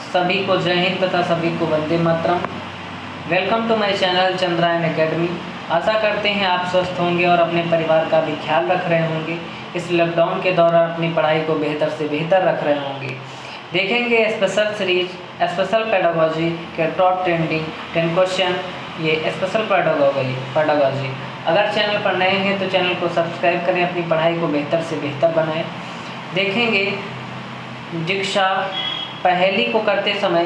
सभी को जय हिंद तथा सभी को Vande Mataram. Welcome to my channel Chandrayan academy. आशा करते हैं आप स्वस्थ होंगे और अपने परिवार का भी ख्याल रख रहे होंगे। इस लॉकडाउन के दौरान अपनी पढ़ाई को बेहतर से बेहतर रख रहे होंगे। देखेंगे स्पेशल सीरीज स्पेशल पेडागोजी के टॉप ट्रेंडिंग 10 क्वेश्चन, ये स्पेशल पेडागोजी। अगर चैनल पर नए हैं तो चैनल को सब्सक्राइब करें, अपनी पढ़ाई को बेहतर से बेहतर बनाएं। देखेंगे दीक्षा पहेली को करते समय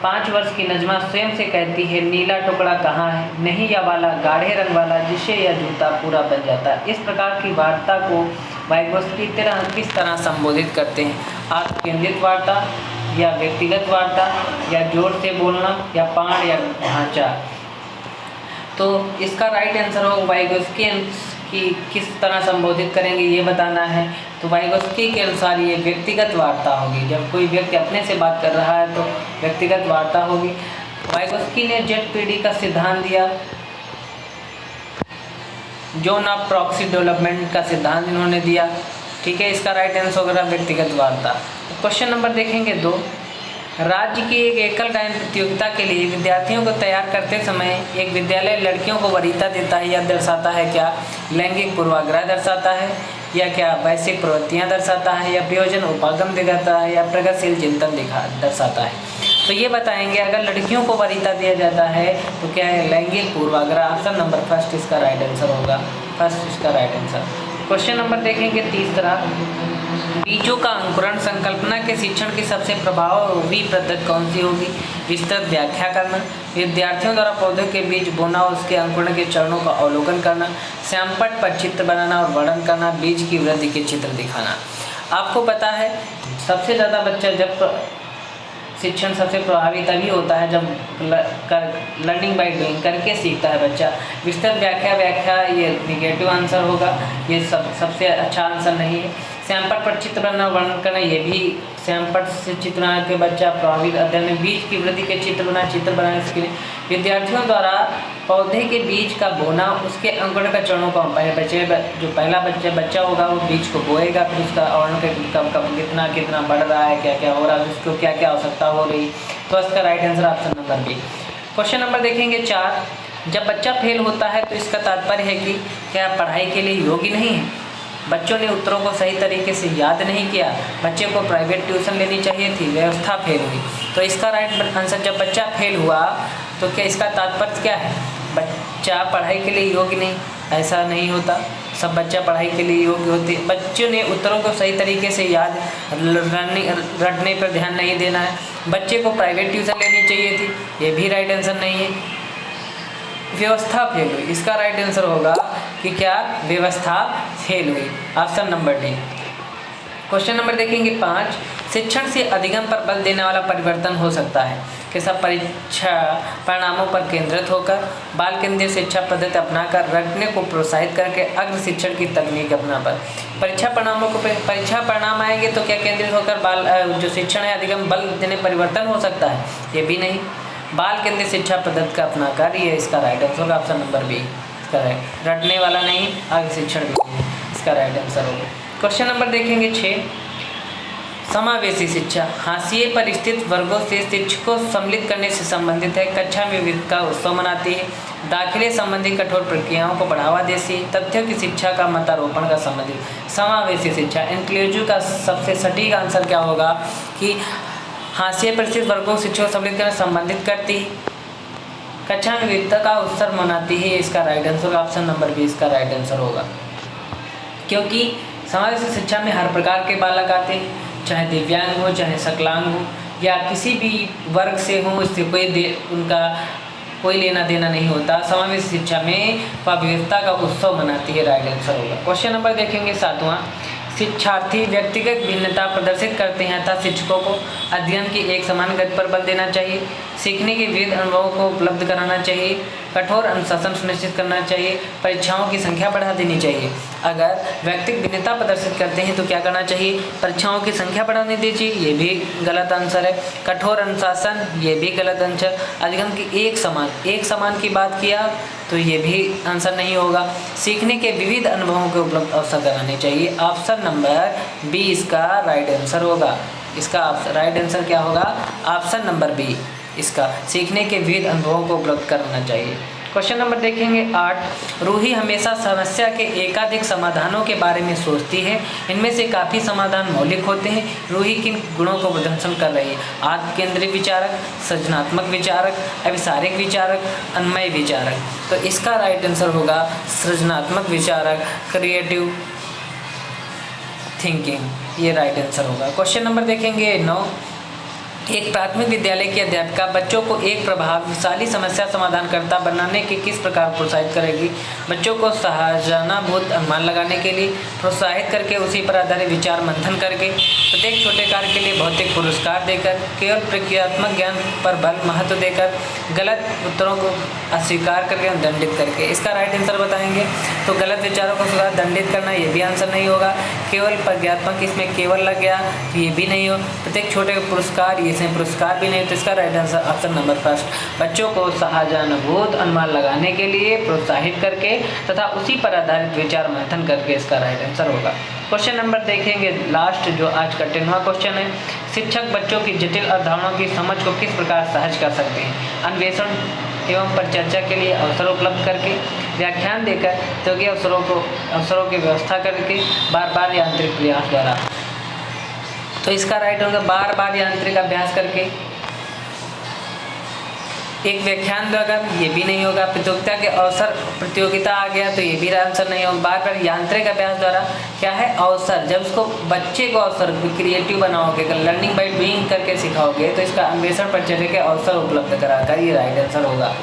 5 वर्ष की नजमा स्वयं से कहती है, नीला टुकड़ा कहाँ है, नहीं या वाला, गाढ़े रंग वाला, जिसे यह जूता पूरा बन जाता है। इस प्रकार की वार्ता को वाइगोत्स्की किस तरह संबोधित करते हैं? आत्म केंद्रित वार्ता या व्यक्तिगत वार्ता या जोर से बोलना या पाठ या ढांचा। तो इसका राइट आंसर हो वाइगोत्स्की की किस तरह संबोधित करेंगे ये बताना है। तो वाइगोत्स्की के अनुसार ये व्यक्तिगत वार्ता होगी। जब कोई व्यक्ति अपने से बात कर रहा है तो व्यक्तिगत वार्ता होगी। वाइगोत्स्की ने जेट पीढ़ी का सिद्धांत दिया, जोन ऑफ प्रॉक्सी डेवलपमेंट का सिद्धांत इन्होंने दिया। ठीक है, इसका राइट आंसर होगा व्यक्तिगत वार्ता। क्वेश्चन नंबर देखेंगे 2। राज्य की एक एकल गायन प्रतियोगिता के लिए विद्यार्थियों को तैयार करते समय एक विद्यालय लड़कियों को वरीयता देता है। यह दर्शाता है क्या? लैंगिक पूर्वाग्रह दर्शाता है, या क्या वैश्विक प्रवृत्तियाँ दर्शाता है, या प्रयोजन उपागम दिखाता है, या प्रगतिशील चिंतन दर्शाता है। तो ये बताएंगे अगर लड़कियों को वरीयता दिया जाता है तो क्या है? लैंगिक पूर्वाग्रह। ऑप्शन नंबर फर्स्ट इसका राइट आंसर होगा। फर्स्ट इसका राइट आंसर। क्वेश्चन नंबर देखेंगे 3। बीजों का अंकुरण संकल्पना के शिक्षण की सबसे प्रभावी पद्धति कौन सी होगी? विस्तृत व्याख्या करना, विद्यार्थियों द्वारा पौधे के बीज बोना और उसके अंकुरण के चरणों का अवलोकन करना, श्यामपट्ट पर चित्र बनाना और वर्णन करना, बीज की वृद्धि के चित्र दिखाना। आपको पता है सबसे ज़्यादा बच्चा जब शिक्षण सबसे प्रभावी तभी होता है जब लर्निंग बाय डूइंग करके सीखता है बच्चा। विस्तृत व्याख्या ये निगेटिव आंसर होगा, ये सबसे अच्छा आंसर नहीं है। श्यामपट्ट पर चित्र बनाना वर्णन करना, ये भी श्यामपट्ट से चित्र बना के बच्चा प्रभावित अध्ययन में बीज की वृद्धि के चित्र बनाने इसके लिए विद्यार्थियों द्वारा पौधे के बीज का बोना, उसके अंकुरण का चरणों का जो पहला बच्चा होगा वो बीज को बोएगा, फिर उसका अंकुरण कब कितना बढ़ रहा है, क्या क्या हो रहा है, उसको क्या क्या आवश्यकता हो रही। तो इसका right answer option number B. Question number देखेंगे 4। जब बच्चा फेल होता है तो इसका तात्पर्य है कि क्या पढ़ाई के लिए योग्य नहीं है, बच्चों ने उत्तरों को सही तरीके से याद नहीं किया, बच्चे को प्राइवेट ट्यूशन लेनी चाहिए थी, व्यवस्था फेल हुई। तो इसका राइट आंसर जब बच्चा फेल हुआ तो क्या इसका तात्पर्य क्या है? बच्चा पढ़ाई के लिए योग्य नहीं, ऐसा नहीं होता। सब बच्चा पढ़ाई के लिए योग्य होते। बच्चों ने उत्तरों को सही तरीके से याद रटने पर ध्यान नहीं देना है, बच्चे को प्राइवेट ट्यूशन लेनी चाहिए थी, ये भी राइट आंसर नहीं है। व्यवस्था फेल हुई, इसका राइट आंसर होगा कि क्या? व्यवस्था फेल हुई। Option number D. Question number देखेंगे 5। शिक्षण से अधिगम पर बल देने वाला परिवर्तन हो सकता है कैसा? परीक्षा परिणामों पर केंद्रित होकर, बाल केंद्रित शिक्षा पद्धति अपनाकर, रटने को प्रोत्साहित करके, अग्र शिक्षण की तकनीक अपनाकर। परीक्षा परिणाम आएंगे तो क्या केंद्रित होकर जो शिक्षण है अधिगम बल देने परिवर्तन हो सकता है? ये भी नहीं। बाल केंद्रित शिक्षा पद्धति का अपनाकर, ये इसका राइट आंसर होगा। ऑप्शन नंबर बी इसका राइट। रटने वाला नहीं, अग्र शिक्षण भी नहीं, इसका राइट आंसर होगा। क्वेश्चन नंबर देखेंगे 6। समावेशी शिक्षा हाशिए पर स्थित वर्गों से शिक्षकों को सम्मिलित करने से संबंधित है। कक्षा में विविधता का उत्सव मनाती है, दाखिले संबंधी कठोर प्रक्रियाओं को बढ़ावा देती है, तथ्यों की शिक्षा का मतारोपण का संबंधित। समावेशी शिक्षा इंक्लूसिव का सबसे सटीक आंसर क्या होगा कि हाशिए पर स्थित वर्गों को शिक्षकों को सम्मिलित करने से संबंधित करती है, कक्षा में विविधता का उत्सव मनाती है, इसका right answer option number B इसका राइट आंसर होगा। क्योंकि समावेशी शिक्षा में हर प्रकार के बालक आते हैं, चाहे दिव्यांग हो, चाहे सकलांग हो, या किसी भी वर्ग से हो, इससे उनका कोई लेना देना नहीं होता। समावेशी शिक्षा में विविधता का उत्सव मनाती है, राइट आंसर होगा। क्वेश्चन नंबर देखेंगे 7वां। शिक्षार्थी व्यक्तिगत भिन्नता प्रदर्शित करते हैं अतः शिक्षकों को अध्ययन की एक समान गति पर बल देना चाहिए, सीखने के विविध अनुभवों को उपलब्ध कराना चाहिए, कठोर अनुशासन सुनिश्चित करना चाहिए, परीक्षाओं की संख्या बढ़ा देनी चाहिए। अगर व्यक्तिगत भिन्नता प्रदर्शित करते हैं तो क्या करना चाहिए? परीक्षाओं की संख्या बढ़ाने दीजिए, ये भी गलत आंसर है। कठोर अनुशासन, ये भी गलत आंसर। अधिगम की एक समान की बात किया तो ये भी आंसर नहीं होगा। सीखने के विविध अनुभवों के उपलब्ध अवसर कराने चाहिए। ऑप्शन नंबर बी इसका राइट आंसर होगा। इसका राइट आंसर क्या होगा? ऑप्शन नंबर बी इसका सीखने के विविध अनुभवों को उपलब्ध कराना चाहिए। क्वेश्चन नंबर देखेंगे 8। रूही हमेशा समस्या के एकाधिक समाधानों के बारे में सोचती है, इनमें से काफ़ी समाधान मौलिक होते हैं। रूही किन गुणों को प्रदर्शन कर रही है? आत्म केंद्रित विचारक, सृजनात्मक विचारक, अभिसारिक विचारक, अन्वय विचारक। तो इसका राइट आंसर होगा सृजनात्मक विचारक, क्रिएटिव थिंकिंग, ये राइट आंसर होगा। क्वेश्चन नंबर देखेंगे 9। एक प्राथमिक विद्यालय की अध्यापिका बच्चों को एक प्रभावशाली समस्या समाधानकर्ता बनाने के किस प्रकार प्रोत्साहित करेगी? बच्चों को शाहजहानाभूत अनुमान लगाने के लिए प्रोत्साहित करके उसी पर आधारित विचार मंथन करके, प्रत्येक छोटे कार्य के लिए भौतिक पुरस्कार देकर, केवल प्रक्रियात्मक ज्ञान पर बल महत्व देकर, गलत उत्तरों को अस्वीकार करके, दंडित करके। इसका राइट आंसर बताएंगे तो गलत विचारों को सुधार दंडित करना, ये भी आंसर नहीं होगा। केवल प्रज्ञात्मक, इसमें केवल लग गया तो ये भी नहीं हो। प्रत्येक छोटे पुरस्कार, इसमें पुरस्कार भी नहीं, तो इसका right answer option number first, बच्चों को शाहजहानाभूत अनुमान लगाने के लिए प्रोत्साहित करके तथा उसी पर आधारित विचार मंथन करके, इसका राइट आंसर होगा। क्वेश्चन नंबर देखेंगे लास्ट, जो आज का 10वां क्वेश्चन है। शिक्षक बच्चों की जटिल अवधारणाओं की समझ को किस प्रकार सहज कर सकते हैं? अन्वेषण एवं परिचर्चा के लिए अवसर उपलब्ध करके, व्याख्यान देकर, प्रतियोगी अवसरों की व्यवस्था करके, बार बार यांत्रिक प्रयास द्वारा। तो इसका राइट होगा बार बार यांत्रिक अभ्यास करके, एक व्याख्यान द्वारा, ये भी नहीं होगा। प्रतियोगिता के अवसर, प्रतियोगिता आ गया तो ये भी आंसर नहीं होगा। बार बार यांत्रिक अभ्यास द्वारा क्या है? अवसर, जब उसको बच्चे को अवसर क्रिएटिव बनाओगे, लर्निंग बाय डूइंग करके सिखाओगे, तो इसका अन्वेषण परिचर्या के अवसर उपलब्ध कराकर, ये राइट आंसर होगा।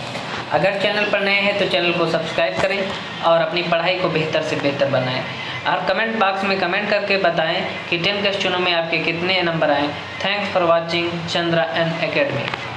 अगर चैनल पर नए हैं तो चैनल को सब्सक्राइब करें और अपनी पढ़ाई को बेहतर से बेहतर बनाएं। और कमेंट बॉक्स में कमेंट करके बताएं कि 10 क्वेश्चनों में आपके कितने नंबर आए। Thanks for watching Chandra N academy.